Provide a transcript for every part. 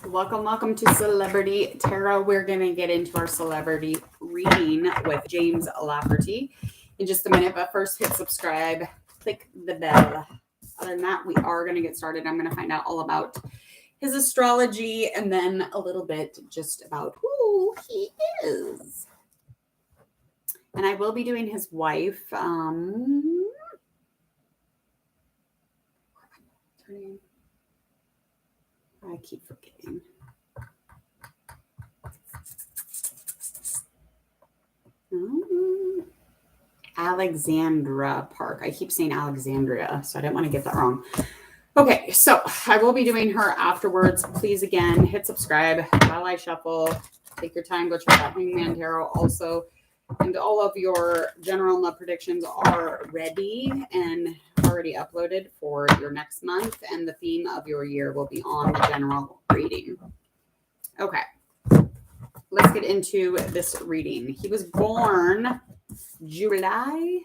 Welcome to Celebrity Tarot. We're going to get into our celebrity reading with James Lafferty in just a minute. But first, hit subscribe, click the bell. Other than that, we are going to get started. I'm going to find out all about his astrology and then a little bit just about who he is. And I will be doing his wife. I keep forgetting. Alexandra Park. I keep saying Alexandria, so I didn't want to get that wrong. Okay, so I will be doing her afterwards. Please, again, hit subscribe while I shuffle. Take your time. Go check out Hangman Tarot also. And all of your general love predictions are ready and already uploaded for your next month. And the theme of your year will be on the general reading. Okay. Let's get into this reading. He was born July.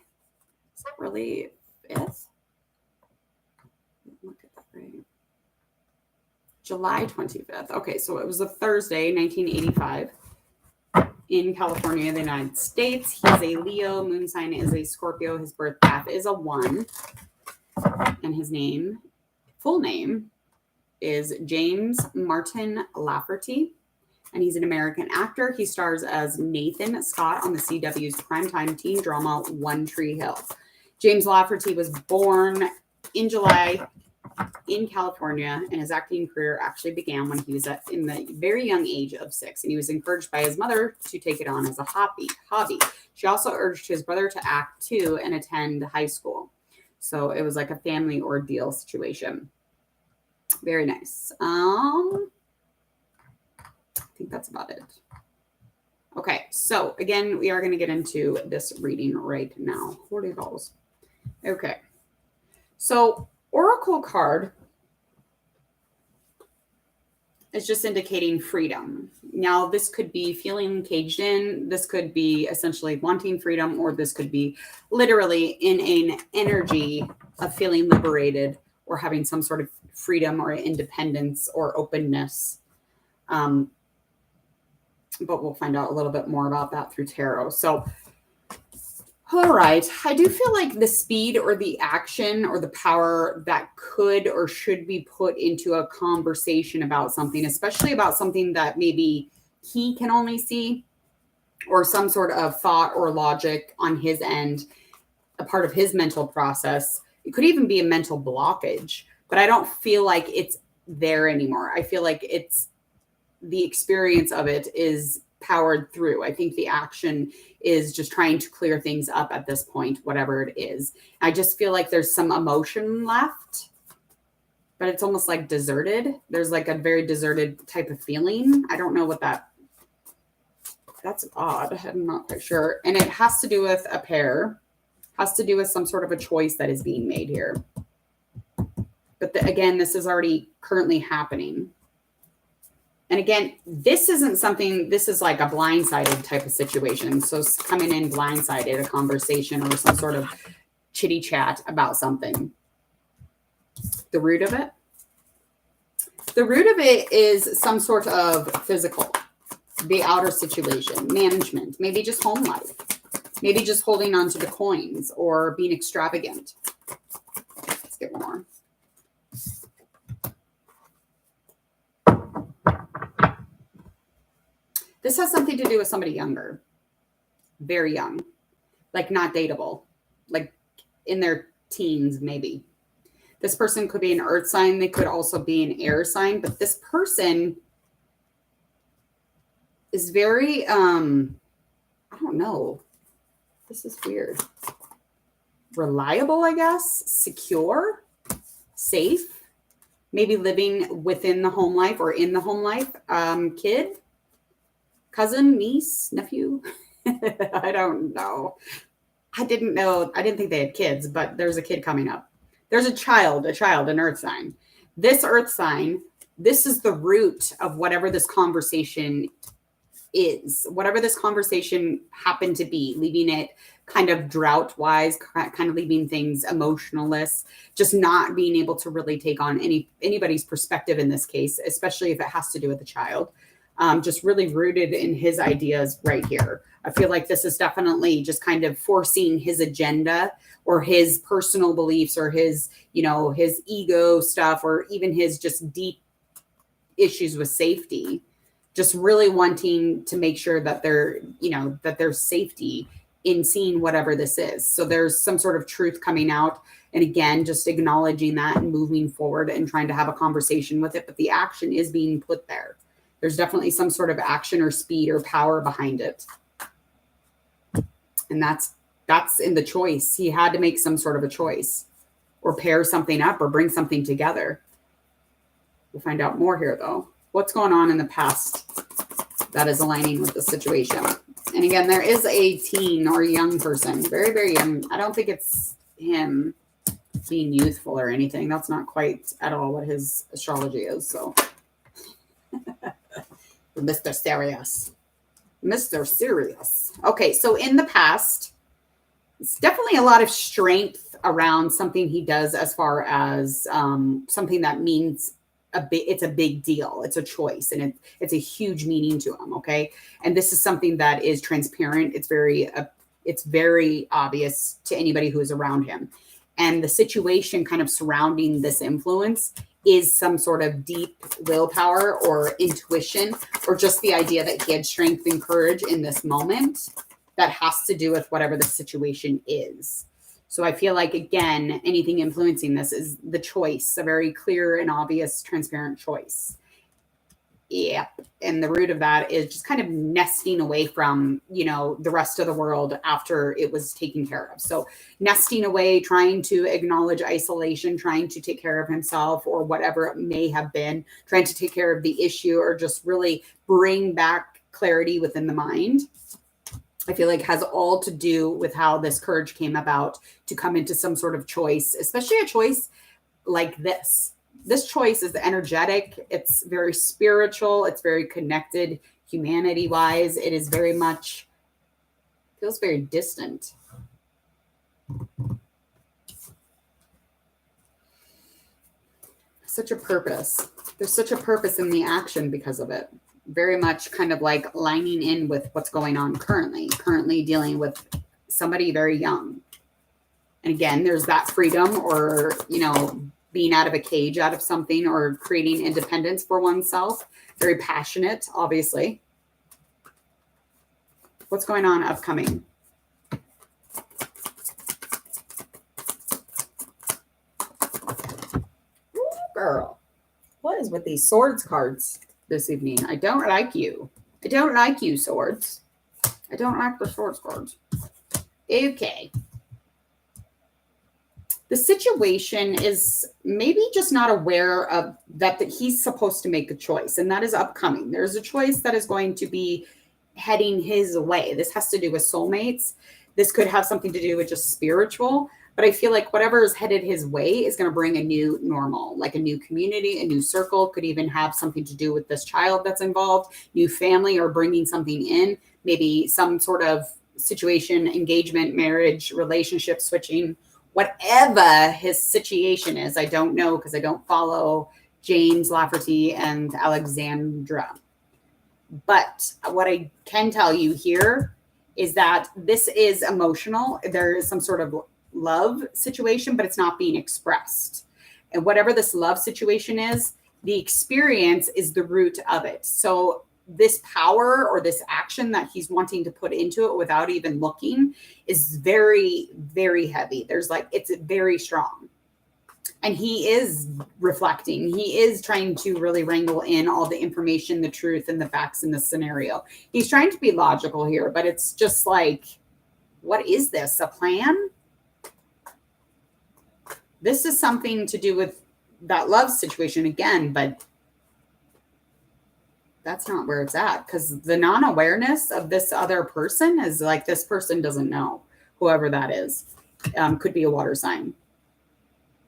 Is that really it? Look at that, right? July 25th. Okay, so it was a Thursday, 1985. In California, the United States. He's a Leo. Moon sign is a Scorpio. His birth path is a 1. And his name, full name, is James Martin Lafferty. And he's an American actor. He stars as Nathan Scott on the CW's primetime teen drama One Tree Hill. James Lafferty was born in July in California, and his acting career actually began when he was in the very young age of 6, and he was encouraged by his mother to take it on as a hobby. She also urged his brother to act too and attend high school. So it was like a family ordeal situation. Very nice. I think that's about it. Okay, so again, we are going to get into this reading right now. 40 balls. Okay, so Oracle card is just indicating freedom. Now, this could be feeling caged in. This could be essentially wanting freedom, or this could be literally in an energy of feeling liberated or having some sort of freedom or independence or openness. But we'll find out a little bit more about that through tarot. So, all right. I do feel like the speed or the action or the power that could or should be put into a conversation about something, especially about something that maybe he can only see, or some sort of thought or logic on his end, a part of his mental process. It could even be a mental blockage, but I don't feel like it's there anymore. I feel like it's the experience of it is powered through. I think the action is just trying to clear things up at this point, whatever it is. I just feel like there's some emotion left, but it's almost like deserted. There's like a very deserted type of feeling. I don't know what that's odd. I'm not quite sure. And it has to do with a pair, has to do with some sort of a choice that is being made here. But again, this is already currently happening. And again, this isn't something, this is like a blindsided type of situation. So coming in blindsided, a conversation or some sort of chitty chat about something. The root of it? The root of it is some sort of physical, the outer situation, management, maybe just home life, maybe just holding on to the coins or being extravagant. Let's get one more. This has something to do with somebody younger, very young, like not dateable, like in their teens, maybe. This person could be an earth sign. They could also be an air sign, but this person is very, I don't know. This is weird. Reliable, I guess. Secure, safe, maybe living within the home life or in the home life. Kid. Cousin, niece, nephew. I don't know. I didn't think they had kids, but there's a kid coming up. There's a child, an earth sign. This earth sign, this is the root of whatever this conversation is, whatever this conversation happened to be, leaving it kind of drought wise, kind of leaving things emotionless, just not being able to really take on anybody's perspective in this case, especially if it has to do with a child. Just really rooted in his ideas right here. I feel like this is definitely just kind of forcing his agenda or his personal beliefs or his, his ego stuff, or even his just deep issues with safety, just really wanting to make sure that that there's safety in seeing whatever this is. So there's some sort of truth coming out. And again, just acknowledging that and moving forward and trying to have a conversation with it. But the action is being put there. There's definitely some sort of action or speed or power behind it. And that's in the choice. He had to make some sort of a choice or pair something up or bring something together. We'll find out more here, though. What's going on in the past that is aligning with the situation? And again, there is a teen or a young person, very, very young. I don't think it's him being youthful or anything. That's not quite at all what his astrology is. So, Mr. Serious. Mr. Serious. Okay, so in the past, it's definitely a lot of strength around something he does as far as something that means it's a big deal. It's a choice, and it's a huge meaning to him. Okay. And this is something that is transparent. It's very obvious to anybody who is around him. And the situation kind of surrounding this influence is some sort of deep willpower or intuition, or just the idea that he had strength and courage in this moment that has to do with whatever the situation is. So I feel like, again, anything influencing this is the choice, a very clear and obvious, transparent choice. Yep. And the root of that is just kind of nesting away from, the rest of the world after it was taken care of. So nesting away, trying to acknowledge isolation, trying to take care of himself or whatever it may have been, trying to take care of the issue, or just really bring back clarity within the mind. I feel like has all to do with how this courage came about to come into some sort of choice, especially a choice like this. This choice is energetic. It's very spiritual. It's very connected humanity wise. It is very much, feels very distant. Such a purpose. There's such a purpose in the action because of it. Very much kind of like lining in with what's going on currently dealing with somebody very young. And again, there's that freedom or, being out of a cage, out of something, or creating independence for oneself. Very passionate, obviously. What's going on upcoming? Ooh, girl, what is with these swords cards this evening? I don't like you. I don't like you, swords. I don't like the swords cards. Okay. The situation is maybe just not aware of that he's supposed to make a choice, and that is upcoming. There's a choice that is going to be heading his way. This has to do with soulmates. This could have something to do with just spiritual, but I feel like whatever is headed his way is going to bring a new normal, like a new community, a new circle. Could even have something to do with this child that's involved, new family, or bringing something in, maybe some sort of situation, engagement, marriage, relationship switching. Whatever his situation is, I don't know because I don't follow James, Lafferty, and Alexandra. But what I can tell you here is that this is emotional. There is some sort of love situation, but it's not being expressed. And whatever this love situation is, the experience is the root of it. So this power or this action that he's wanting to put into it without even looking is very, very heavy. It's very strong. And he is reflecting. He is trying to really wrangle in all the information, the truth, and the facts in the scenario. He's trying to be logical here, but it's just like, what is this? A plan? This is something to do with that love situation again, but that's not where it's at, because the non-awareness of this other person is like, this person doesn't know, whoever that is. Could be a water sign.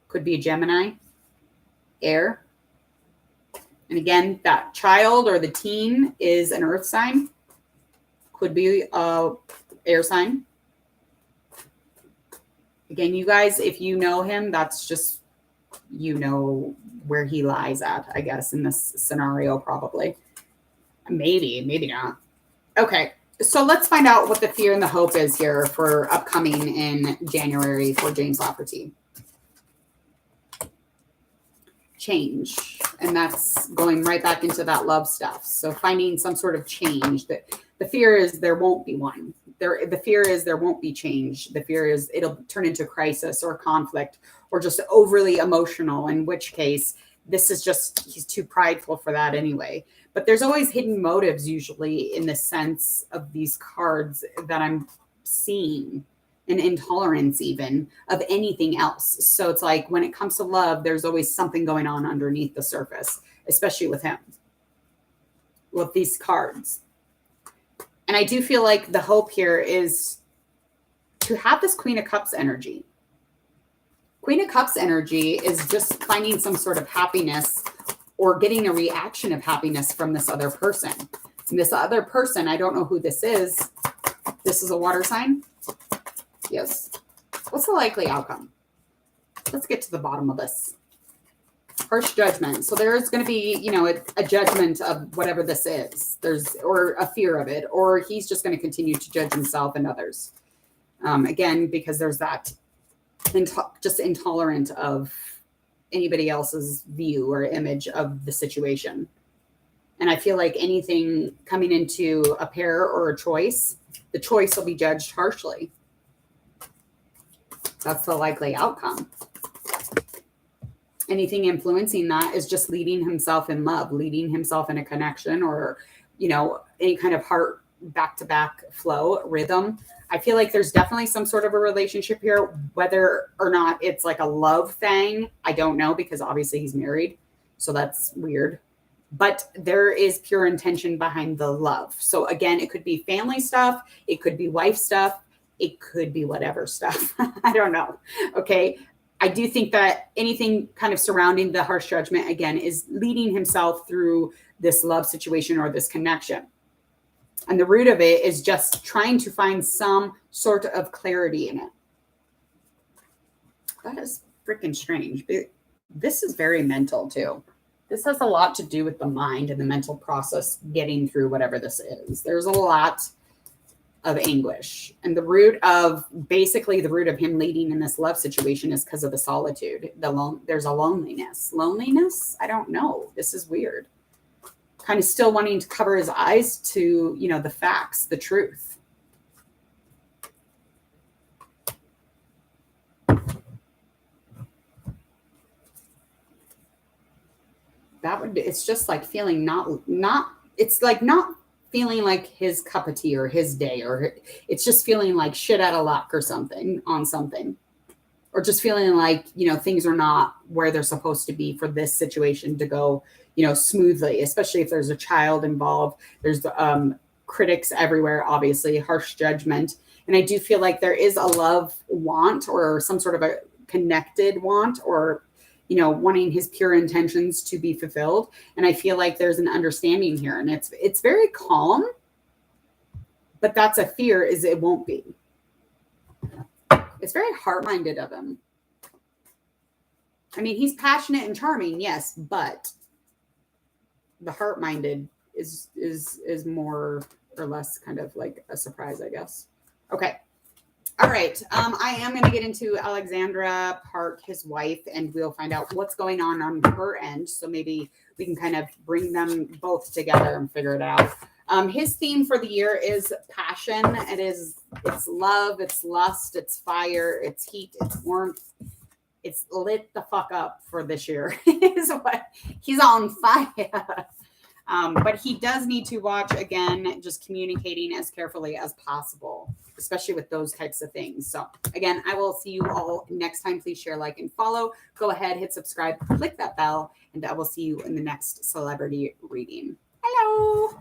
Could be a Gemini, air. And again, that child or the teen is an earth sign. Could be a air sign. Again, you guys, if you know him, that's just, you know where he lies at, I guess, in this scenario, probably. Maybe not. Okay, so let's find out what the fear and the hope is here for upcoming in January for James Lafferty. Change, and that's going right back into that love stuff. So finding some sort of change. That the fear is there won't be one. The fear is there won't be change. The fear is it'll turn into crisis or conflict or just overly emotional, in which case this is just, he's too prideful for that anyway. But there's always hidden motives usually in the sense of these cards that I'm seeing, an intolerance even of anything else. So it's like when it comes to love, there's always something going on underneath the surface, especially with him, with these cards. And I do feel like the hope here is to have this Queen of Cups energy. Queen of Cups energy is just finding some sort of happiness or getting a reaction of happiness from this other person. And this other person, I don't know who this is. This is a water sign. Yes. What's the likely outcome? Let's get to the bottom of this. Harsh judgment. So there's going to be, you know, a judgment of whatever this is. Or a fear of it, or he's just going to continue to judge himself and others. Again, because there's that just intolerant of anybody else's view or image of the situation. And I feel like anything coming into a pair or a choice, the choice will be judged harshly. That's the likely outcome. Anything influencing that is just leading himself in love, leading himself in a connection, or, you know, any kind of heart back-to-back flow rhythm. I feel like there's definitely some sort of a relationship here, whether or not it's like a love thing. I don't know, because obviously he's married. So that's weird. But there is pure intention behind the love. So again, it could be family stuff. It could be wife stuff. It could be whatever stuff. I don't know. Okay. I do think that anything kind of surrounding the harsh judgment, again, is leading himself through this love situation or this connection. And the root of it is just trying to find some sort of clarity in it. That is freaking strange. This is very mental too. This has a lot to do with the mind and the mental process getting through whatever this is. There's a lot of anguish. And the root of him leading in this love situation is because of the solitude. There's a loneliness. Loneliness? I don't know. This is weird. Kind of still wanting to cover his eyes to, you know, the facts, the truth. It's just like feeling it's like not feeling like his cup of tea or his day, or it's just feeling like shit out of luck or something on something, or just feeling like, you know, things are not where they're supposed to be for this situation to go, you know, smoothly, especially if there's a child involved. There's critics everywhere, obviously, harsh judgment. And I do feel like there is a love want or some sort of a connected want, or, you know, wanting his pure intentions to be fulfilled. And I feel like there's an understanding here, and it's very calm, but that's a fear, is it won't be. It's very heart-minded of him. I mean, he's passionate and charming, yes, but the heart-minded is more or less kind of like a surprise, I guess. Okay. All right. I am going to get into Alexandra Park, his wife, and we'll find out what's going on her end. So maybe we can kind of bring them both together and figure it out. His theme for the year is passion. It's love, it's lust, it's fire, it's heat, it's warmth. It's lit the fuck up for this year. He's on fire. But he does need to watch, again, just communicating as carefully as possible, especially with those types of things. So again, I will see you all next time. Please share, like, and follow. Go ahead, hit subscribe, click that bell, and I will see you in the next celebrity reading. Hello.